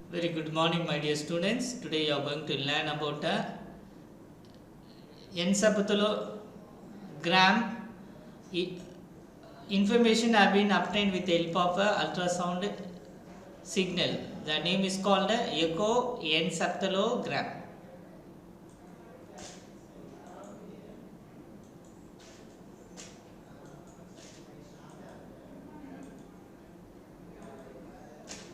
Very good morning, my dear students. Today you are going to learn about a encephalogram. Information have been obtained with the help of a ultrasound signal. The name is called echoencephalogram.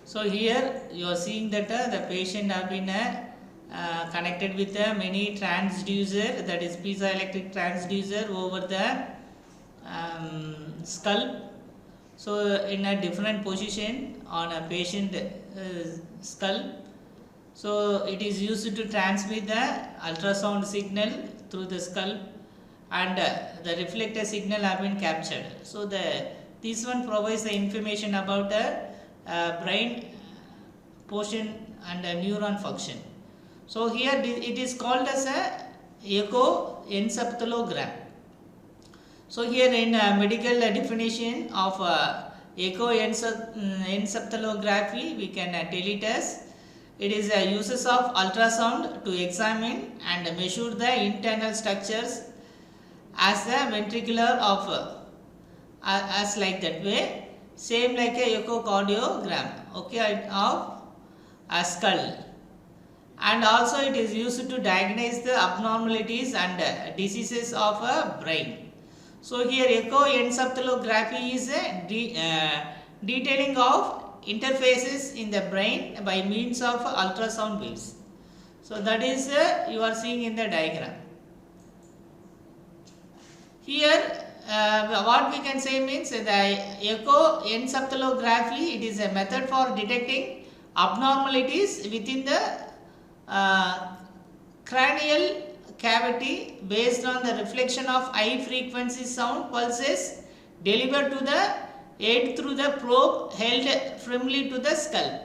So here you are seeing that the patient have been connected with many transducer, that is piezoelectric transducer over the skull. So in a different position on a patient skull. So it is used to transmit the ultrasound signal through the skull, and the reflector signal have been captured. So this one provides the information about the brain portion and neuron function. So here it is called as a echoencephalogram. So here in medical definition of echoencephalography, we can tell it as it is a uses of ultrasound to examine and measure the internal structures as the ventricular of as like that way, same like a echocardiogram, okay, of a skull. And also it is used to diagnose the abnormalities and diseases of a brain. So here echoencephalography is a detailing of interfaces in the brain by means of ultrasound waves. So that is you are seeing in the diagram. Here what we can say means the echoencephalography, it is a method for detecting abnormalities within the cranial cavity based on the reflection of high frequency sound pulses delivered to the head through the probe held firmly to the skull.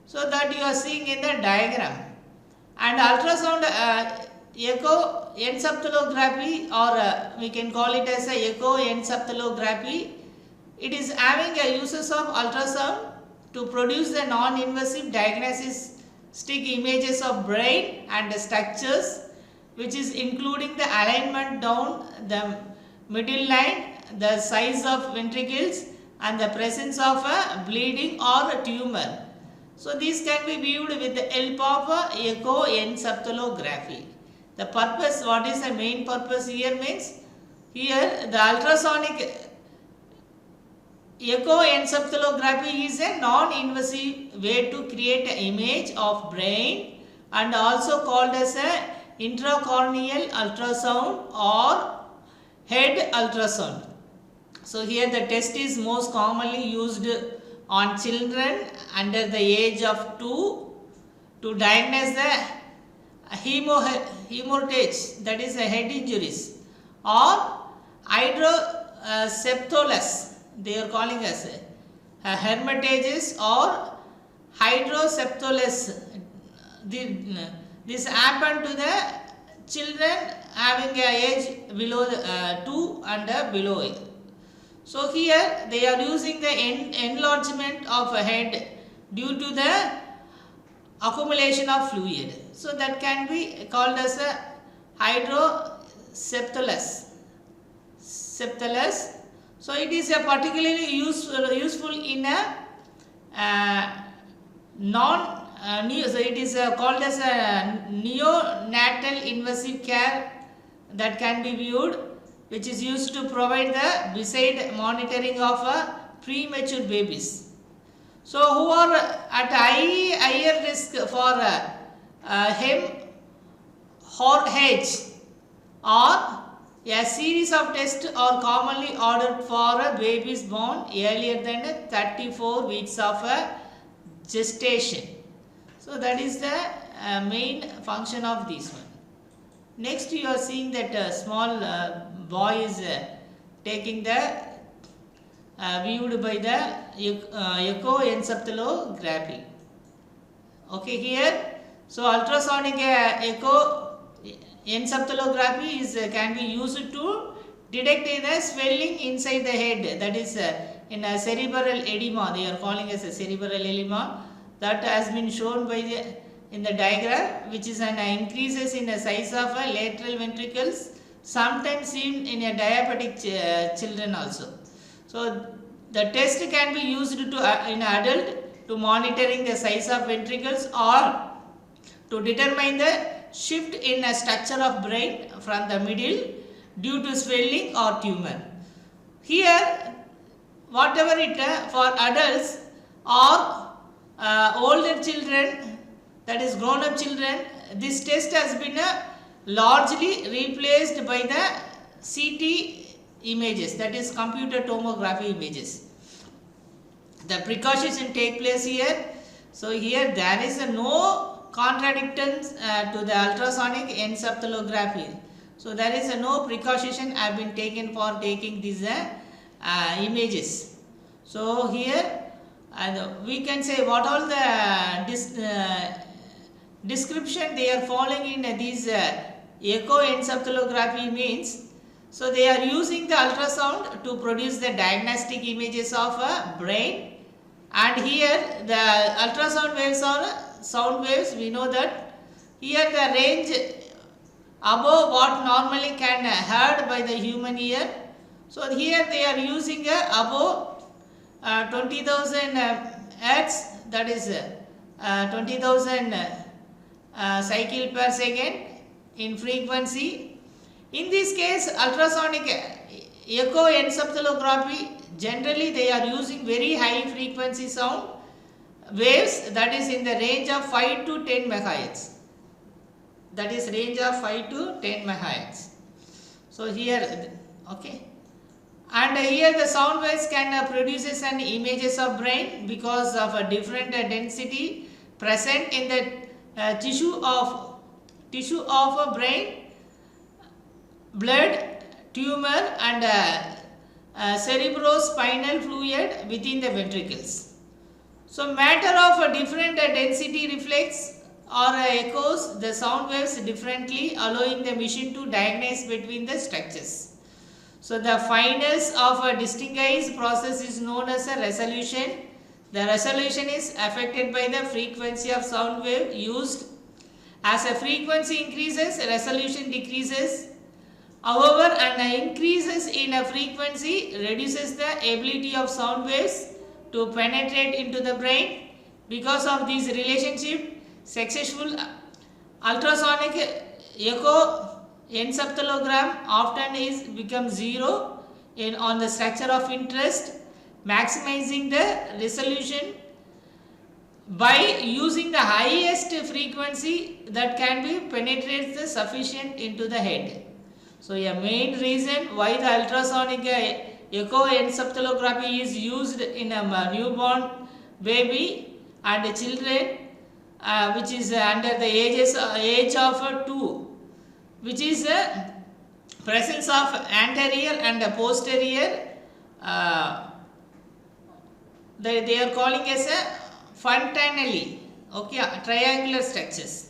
So that you are seeing in the diagram. And ultrasound echoencephalography, or we can call it as a echoencephalography, it is having a uses of ultrasound to produce the non-invasive diagnostic images of brain and structures, which is including the alignment down the middle line, the size of ventricles, and the presence of a bleeding or a tumor. So these can be viewed with the help of echoencephalography. The purpose, what is the main purpose here means, here the ultrasonic echoencephalography is a non-invasive way to create an image of brain, and also called as a intracorneal ultrasound or head ultrasound. So here the test is most commonly used on children under the age of 2 to diagnose the hemorrhage, that is a head injuries, or hydrocephalus, they are calling as hermitages or hydrocephalus. This happened to the children having a age below 2 and below it. So here they are using the enlargement of a head due to the accumulation of fluid. So that can be called as a hydrocephalus. So it is a particularly useful in a so it is called as a neonatal invasive care that can be viewed, which is used to provide the beside monitoring of premature babies. So who are at higher risk for hemorrhage, or a series of tests are commonly ordered for babies born earlier than 34 weeks of gestation. So that is the main function of this one. Next you are seeing that small boy is taking the viewed by the echoencephalography. Okay, here so ultrasonic echoencephalography is can be used to detect the swelling inside the head, that is in a cerebral edema, they are calling as a cerebral edema. that has been shown by in the diagram, which is an increases in the size of lateral ventricles, sometimes seen in a diabetic children also. So the test can be used to in adult to monitoring the size of ventricles or to determine the shift in a structure of brain from the middle due to swelling or tumor. Here, whatever it for adults or older children, that is grown up children, this test has been largely replaced by the CT images, that is computer tomography images. The precautions take place here. So here there is no contradictions to the ultrasonic encephalography. So there is no precaution have been taken for taking these images. So here we can say what all the description they are following in these echoencephalography means. So they are using the ultrasound to produce the diagnostic images of a brain, and here the ultrasound waves are sound waves. We know that here the range above what normally can heard by the human ear. So here they are using above 20,000 hertz, that is 20,000 cycle per second in frequency. In this case, ultrasonic echoencephalography, generally they are using very high frequency sound waves, that is in the range of 5 to 10 megahertz. That is range of 5 to 10 megahertz. So here, okay. And here the sound waves can produces an images of brain because of a different density present in the tissue of a brain, blood, tumor and cerebrospinal fluid within the ventricles. So matter of a different density reflects or echoes the sound waves differently, allowing the machine to diagnose between the structures. So the fineness of a distinguished process is known as a resolution. The resolution is affected by the frequency of sound wave used. As a frequency increases, resolution decreases. However, an increases in a frequency reduces the ability of sound waves to penetrate into the brain. Because of this relationship, successful ultrasonic echoencephalogram often becomes zero on the structure of interest, maximizing the resolution by using the highest frequency that can be penetrates the sufficient into the head. So a main reason why the ultrasonic echoencephalography is used in a newborn baby and children which is under the age of 2, which is presence of anterior and posterior, they are calling as a fontanelli, okay, triangular structures.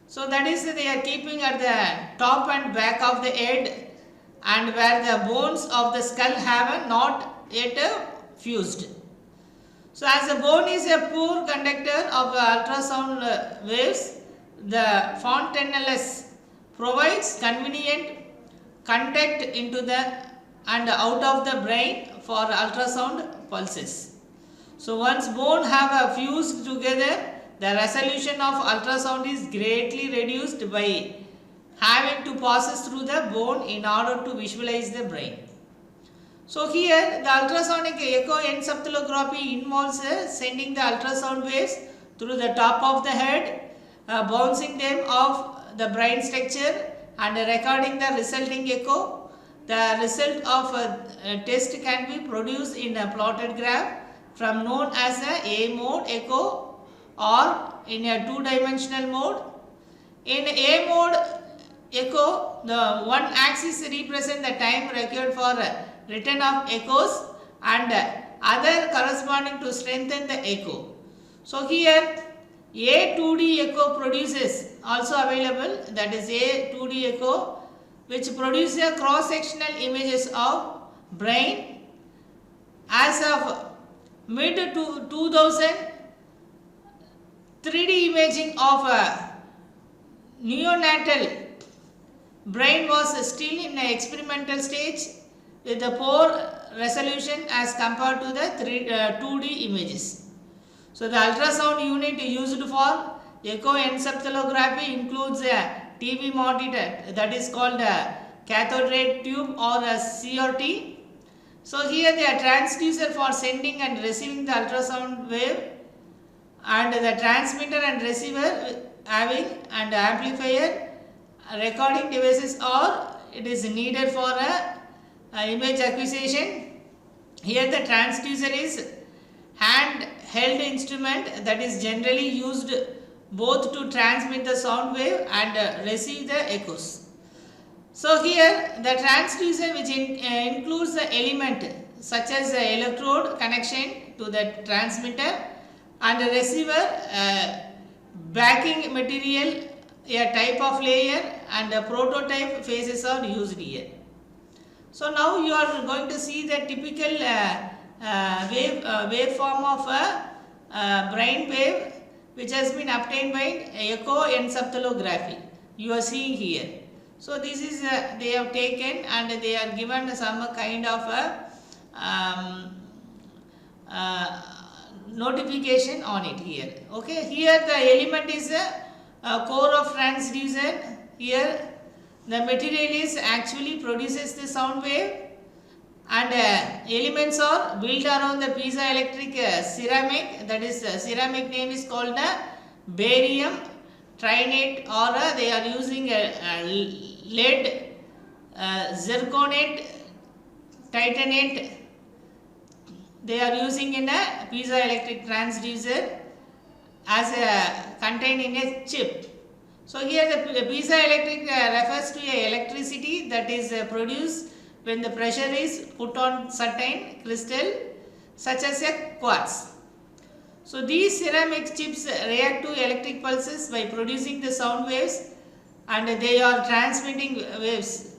So that is they are keeping at the top and back of the head, and where the bones of the skull have not yet fused. So as the bone is a poor conductor of ultrasound waves, the fontanelles provides convenient contact into the and out of the brain for ultrasound pulses. So once bone have fused together, the resolution of ultrasound is greatly reduced by having to pass through the bone in order to visualize the brain. So here the ultrasonic echoencephalography involves sending the ultrasound waves through the top of the head, bouncing them off the brain structure and recording the resulting echo. The result of a test can be produced in a plotted graph from known as a mode echo or in a two-dimensional mode. In A mode echo, the one axis represents the time required for return of echoes and other corresponding to strengthen the echo. So here A2D echo produces also available, that is A2D echo, which produces cross-sectional images of brain. As of mid 2000, imaging of a neonatal brain was still in the experimental stage with the poor resolution as compared to the 2D images. So the ultrasound unit used for echoencephalography includes a TV monitor that is called a cathode ray tube or a CRT. So here the transducer for sending and receiving the ultrasound wave, and the transmitter and receiver having and amplifier recording devices, or it is needed for a image acquisition. Here the transducer is handheld instrument that is generally used both to transmit the sound wave and receive the echoes. So here the transducer, which includes the element such as the electrode connection to the transmitter and the receiver, backing material, a type of layer, and the prototype phases are used here. So now you are going to see the typical waveform of a brain wave which has been obtained by echoencephalography. You are seeing here. So this is they have taken and they are given some kind of a notification on it here. Okay, here the element is a core of transducer. Here the material is actually produces the sound wave, and elements are built around the piezoelectric ceramic. That is ceramic name is called barium trinate, or they are using lead zirconate titanate. They are using in a piezoelectric transducer as contained in a chip. So here the piezoelectric refers to a electricity that is produced when the pressure is put on certain crystal such as a quartz. So these ceramic chips react to electric pulses by producing the sound waves, and they are transmitting waves,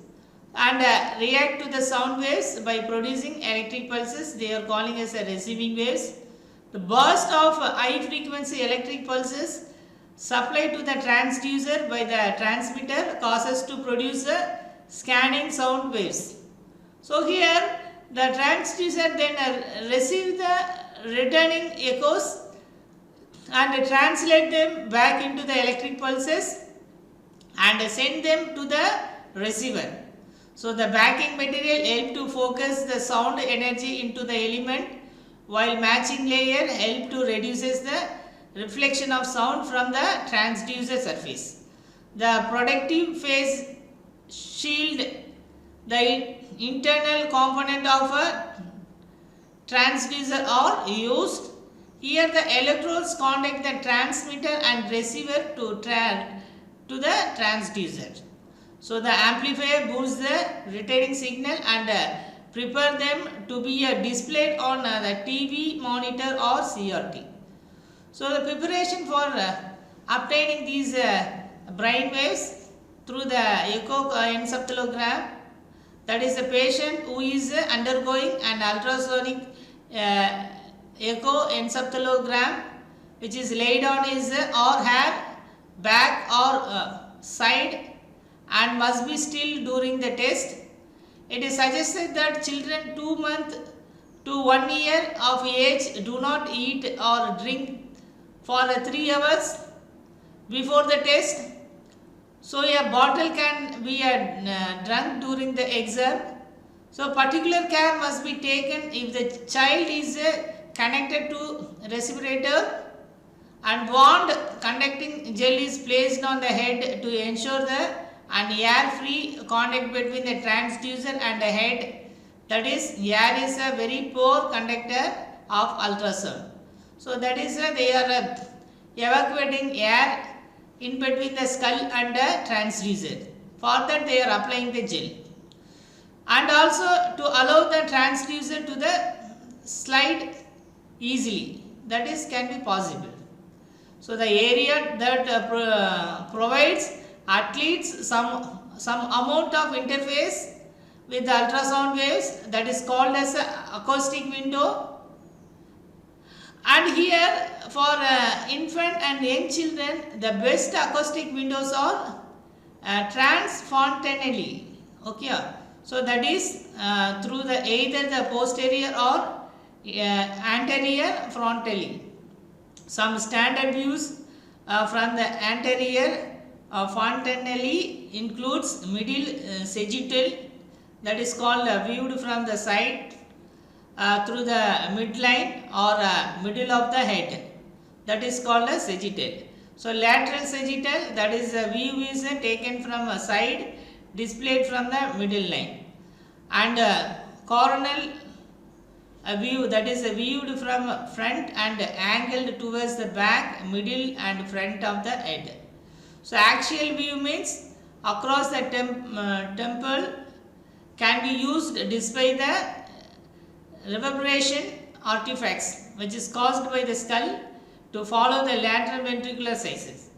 and react to the sound waves by producing electric pulses. They are calling as a receiving waves. The burst of high frequency electric pulses supplied to the transducer by the transmitter causes to produce scanning sound waves. So here the transducer then receive the returning echoes and translate them back into the electric pulses and send them to the receiver. So the backing material help to focus the sound energy into the element, while matching layer help to reduces the reflection of sound from the transducer surface. The protective phase shield, the internal component of a transducer, are used. Here the electrodes contact the transmitter and receiver to the transducer. So the amplifier boosts the returning signal and prepare them to be displayed on the TV monitor or CRT. So the preparation for obtaining these brain waves through the echoencephalogram, that is, the patient who is undergoing an ultrasonic echoencephalogram, which is laid on his or her back or side and must be still during the test. It is suggested that children 2 months to 1 year of age do not eat or drink for 3 hours before the test. So a bottle can be drunk during the exam. So particular care must be taken if the child is connected to respirator, and wand conducting gel is placed on the head to ensure the air-free contact between the transducer and the head. That is, air is a very poor conductor of ultrasound. So that is they are evacuating air in between the skull and the transducer. For that they are applying the gel. And also to allow the transducer to the slide easily. That is can be possible. So the area that provides at least some amount of interface with the ultrasound waves, that is called as a acoustic window, And here for infant and young children, the best acoustic windows are transfontanelle. Okay, so that is through the either the posterior or anterior frontally. Some standard views from the anterior fontanelle includes middle sagittal, that is called viewed from the side through the midline or middle of the head, that is called a sagittal. So lateral sagittal, that is the view is taken from a side, displayed from the middle line, and coronal view, that is viewed from front and angled towards the back, middle and front of the head. So axial view means across the temple can be used despite the reverberation artifacts which is caused by the skull to follow the lateral ventricular sizes.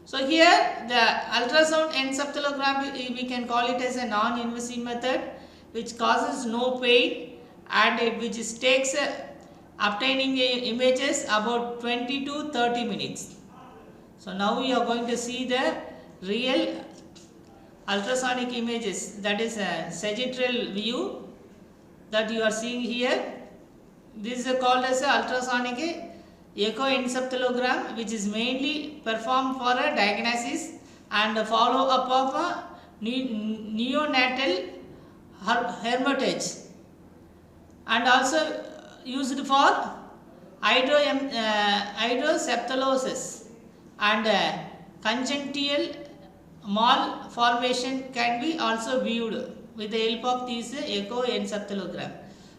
So here the ultrasound encephalography, we can call it as a non-invasive method which causes no pain and which takes obtaining images about 20 to 30 minutes. So now we are going to see the real ultrasonic images, that is a sagittal view that you are seeing here. This is called as a ultrasonic echoencephalogram, which is mainly performed for a diagnosis and follow up of a neonatal hermitage, and also used for hydrocephalus and congenital malformation can be also viewed with the help of this echoencephalogram.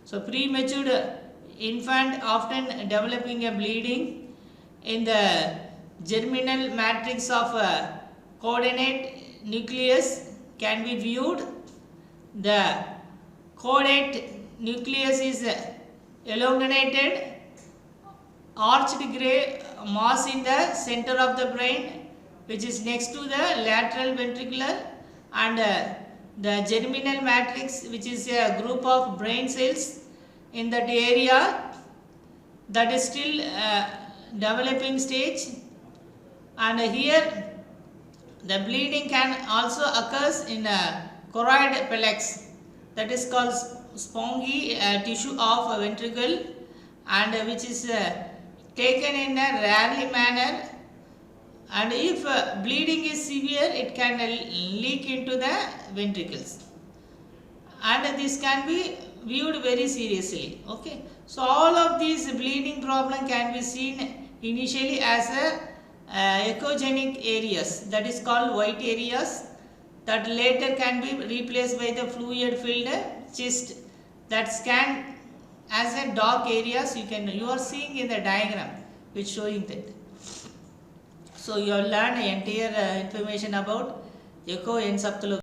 So premature infant often developing a bleeding in the germinal matrix of caudate nucleus can be viewed. The caudate nucleus is elongated, arched gray mass in the center of the brain, which is next to the lateral ventricular, and the germinal matrix, which is a group of brain cells in that area that is still developing stage. And here the bleeding can also occurs in choroid pellex, that is called spongy tissue of ventricle, and which is taken in a rarely manner, and if bleeding is severe it can leak into the ventricles, and this can be viewed very seriously. Okay, so all of these bleeding problem can be seen initially as a echogenic areas, that is called white areas, that later can be replaced by the fluid filled chest that scan as a dark areas. You are seeing in the diagram which showing that. So you have learned entire information about echoencephalography.